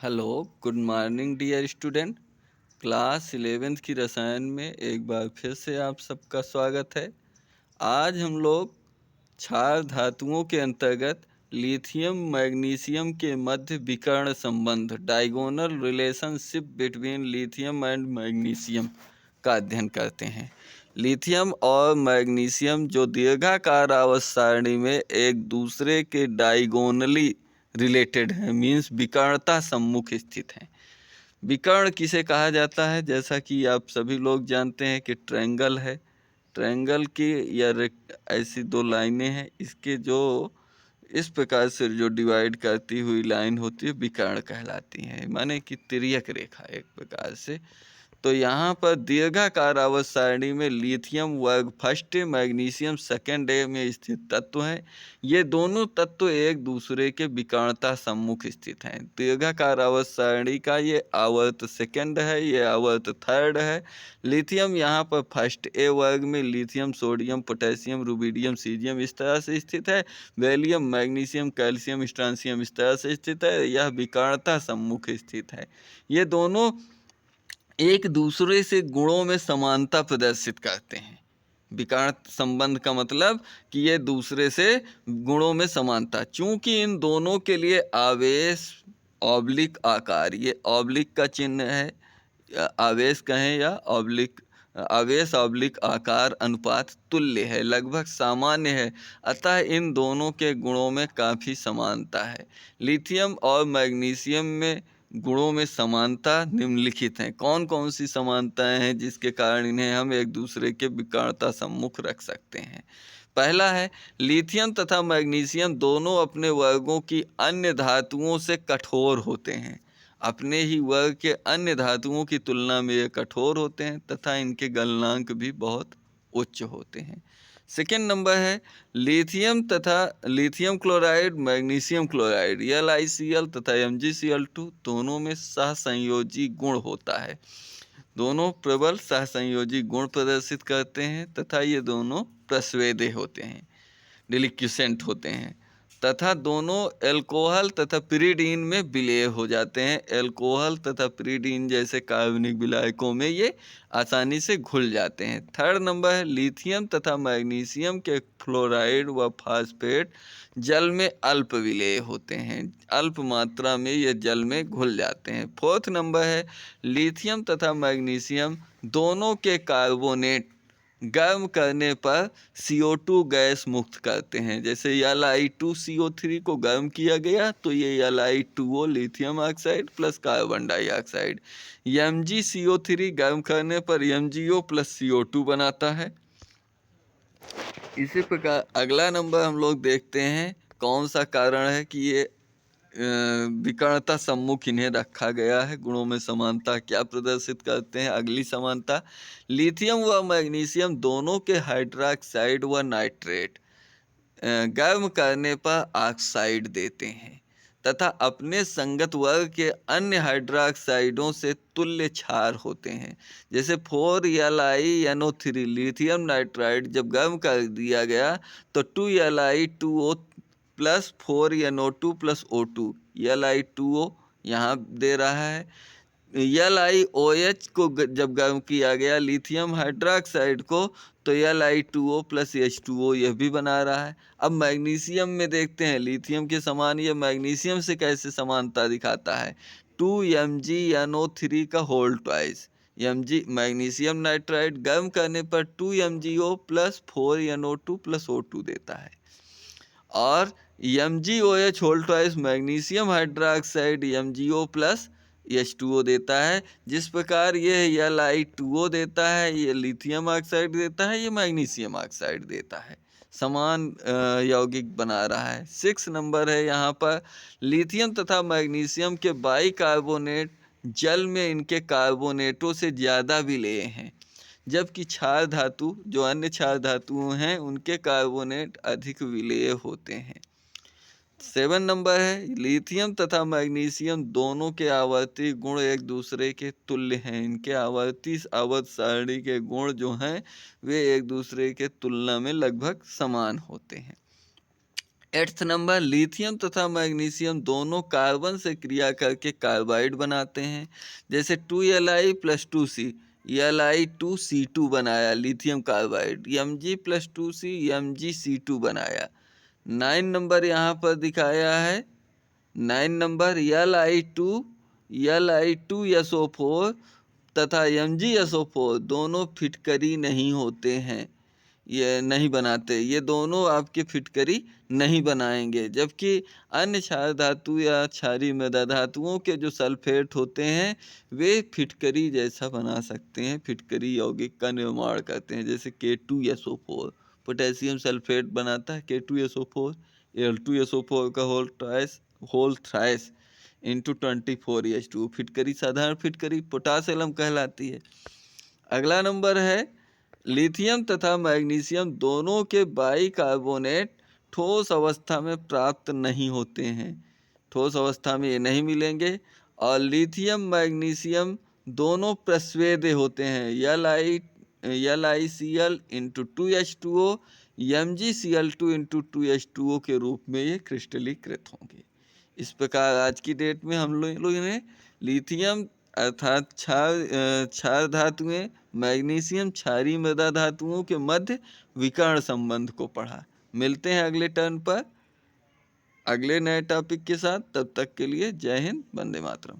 Hello, good morning dear student. Class 11th की रसायन में एक बार फिर से आप सबका स्वागत है। आज हम लोग क्षार धातुओं के अंतर्गत लिथियम मैग्नीशियम के मध्य विकर्ण संबंध diagonal relationship between lithium and magnesium का अध्ययन करते हैं। लिथियम और मैग्नीशियम जो दीर्घाकार आवर्त सारणी में एक दूसरे के डायगोनली रिलेटेड हैं, मीन्स विकर्णता सम्मुख स्थित हैं। विकर्ण किसे कहा जाता है? जैसा कि आप सभी लोग जानते हैं कि ट्रायंगल है। ट्रायंगल की या ऐसी दो लाइनें हैं, इसके जो इस प्रकार से जो डिवाइड करती हुई लाइन होती है विकर्ण कहलाती है, माने कि तिर्यक रेखा एक प्रकार से। तो यहाँ पर दीर्घाकार आवर्त सारणी में लिथियम वर्ग फर्स्ट, मैग्नीशियम सेकेंड डे में स्थित तत्व हैं। ये दोनों तत्व एक दूसरे के विकर्णता सम्मुख स्थित हैं। दीर्घाकार आवर्त सारणी का ये आवर्त सेकेंड है, ये आवर्त थर्ड है। लिथियम यहाँ पर फर्स्ट ए वर्ग में lithium, sodium, potassium, rubidium, caesium इस तरह से स्थित है। वैलियम, मैग्नीशियम, कैल्शियम, स्ट्रांसियम इस तरह से स्थित है। यह विकर्णता सम्मुख स्थित है। ये दोनों एक दूसरे से गुणों में समानता प्रदर्शित करते हैं। विकर्ण संबंध का मतलब कि ये दूसरे से गुणों में समानता, चूंकि इन दोनों के लिए आवेश ऑब्लिक आकार, ये ऑब्लिक का चिन्ह है, आवेश कहें या ऑब्लिक, आवेश ऑब्लिक आकार अनुपात तुल्य है, लगभग सामान्य है। अतः इन दोनों के गुणों में काफ़ी समानता है। लिथियम और मैग्नीशियम में गुणों में समानता निम्नलिखित हैं। कौन कौन सी समानताएं हैं जिसके कारण इन्हें हम एक दूसरे के विकर्णता सम्मुख रख सकते हैं? पहला है, लिथियम तथा मैग्नीशियम दोनों अपने वर्गों की अन्य धातुओं से कठोर होते हैं। अपने ही वर्ग के अन्य धातुओं की तुलना में ये कठोर होते हैं तथा इनके गलनांक भी बहुत उच्च होते हैं। सेकेंड नंबर है, lithium chloride, magnesium chloride LiCl तथा MgCl2 दोनों में सहसंयोजी गुण होता है। दोनों प्रबल सहसंयोजी गुण प्रदर्शित करते हैं तथा ये दोनों प्रस्वेदे होते हैं, डिलिक्विसेंट होते हैं तथा दोनों एल्कोहल तथा पिरिडीन में विलेय हो जाते हैं। एल्कोहल तथा पिरिडीन जैसे कार्बनिक विलायकों में ये आसानी से घुल जाते हैं। थर्ड नंबर है, लिथियम तथा मैग्नीशियम के फ्लोराइड व फास्फेट जल में अल्प विलेय होते हैं, अल्प मात्रा में ये जल में घुल जाते हैं। फोर्थ नंबर है, लिथियम तथा मैग्नीशियम दोनों के कार्बोनेट गर्म करने पर CO2 गैस मुक्त करते हैं। जैसे Li2CO3 को गर्म किया गया तो ये Li2O lithium oxide plus carbon dioxide. MgCO3 गर्म करने पर MgO प्लस CO2 बनाता है। इसी प्रकार अगला नंबर हम लोग देखते हैं कौन सा कारण है कि ये विकर्णता सम्मुख इन्हें रखा गया है, गुणों में समानता क्या प्रदर्शित करते हैं। अगली समानता, लिथियम व मैग्नीशियम दोनों के हाइड्रोक्साइड व नाइट्रेट गर्म करने पर ऑक्साइड देते हैं तथा अपने संगत वर्ग के अन्य हाइड्रोक्साइडों से तुल्य क्षार होते हैं। जैसे 4LiNO3 लिथियम नाइट्राइड जब गर्म कर दिया गया तो 2Li2O plus 4NO2 plus O2, Li2O यहाँ दे रहा है। LiOH को जब गर्म किया गया लिथियम हाइड्रोक्साइड को तो Li2O प्लस H2O यह भी बना रहा है। अब मैग्नीशियम में देखते हैं, लिथियम के समान ये मैग्नीशियम से कैसे समानता दिखाता है। 2MgNO3 का whole twice, Mg magnesium nitride गर्म करने पर 2MgO plus 4NO2 plus O2 देता है और MgOH whole twice magnesium hydroxide MgO plus H2O देता है। जिस प्रकार ये Li2O देता है, ये लिथियम ऑक्साइड देता है, ये मैग्नीशियम ऑक्साइड देता है, समान यौगिक बना रहा है। 6 नंबर है यहाँ पर, लिथियम तथा मैग्नीशियम के बाइकार्बोनेट जल में इनके कार्बोनेटों से ज़्यादा विलेय हैं, जबकि क्षार धातु जो अन्य क्षार धातुओं हैं उनके कार्बोनेट अधिक विलेय होते हैं। 7 नंबर है, लिथियम तथा मैग्नीशियम दोनों के आवर्ती गुण एक दूसरे के तुल्य हैं। इनके आवर्त सारणी के गुण जो हैं वे एक दूसरे के तुलना में लगभग समान होते हैं। 8th नंबर, लिथियम तथा मैग्नीशियम दोनों कार्बन से क्रिया करके कार्बाइड बनाते हैं। जैसे 2Li + 2C, Li2C2 बनाया लिथियम कार्बाइड, Mg+2C MgC2 बनाया। 9 नंबर यहाँ पर दिखाया है, 9 नंबर Li2SO4 तथा MgSO4 दोनों फिटकरी नहीं होते हैं, ये नहीं बनाते, ये दोनों आपके फिटकरी नहीं बनाएंगे। जबकि अन्य क्षार धातु या क्षारीय मृदा धातुओं के जो सल्फेट होते हैं वे फिटकरी जैसा बना सकते हैं, फिटकरी यौगिक का निर्माण करते हैं। जैसे K2SO4 पोटेशियम सल्फेट बनाता है, K2SO4, Al2SO4 का होल थ्राइस इंटू 24H2 फिटकरी, साधारण फिटकरी पोटाश एलम कहलाती है। अगला नंबर है, लिथियम तथा मैग्नीशियम दोनों के बाइकार्बोनेट ठोस अवस्था में प्राप्त नहीं होते हैं, ठोस अवस्था में ये नहीं मिलेंगे। और लिथियम मैग्नीशियम दोनों प्रस्वेद्य होते हैं, LiCl into 2H2O, MgCl2 into 2H2O के रूप में ये क्रिस्टलीकृत होंगे। इस प्रकार आज की डेट में हम लोगों ने लिथियम अर्थात क्षार धातुएं, मैग्नीशियम क्षारीय मृदा धातुओं के मध्य विकर्ण संबंध को पढ़ा। मिलते हैं अगले टर्न पर अगले नए टॉपिक के साथ, तब तक के लिए जय हिंद, वंदे मातरम।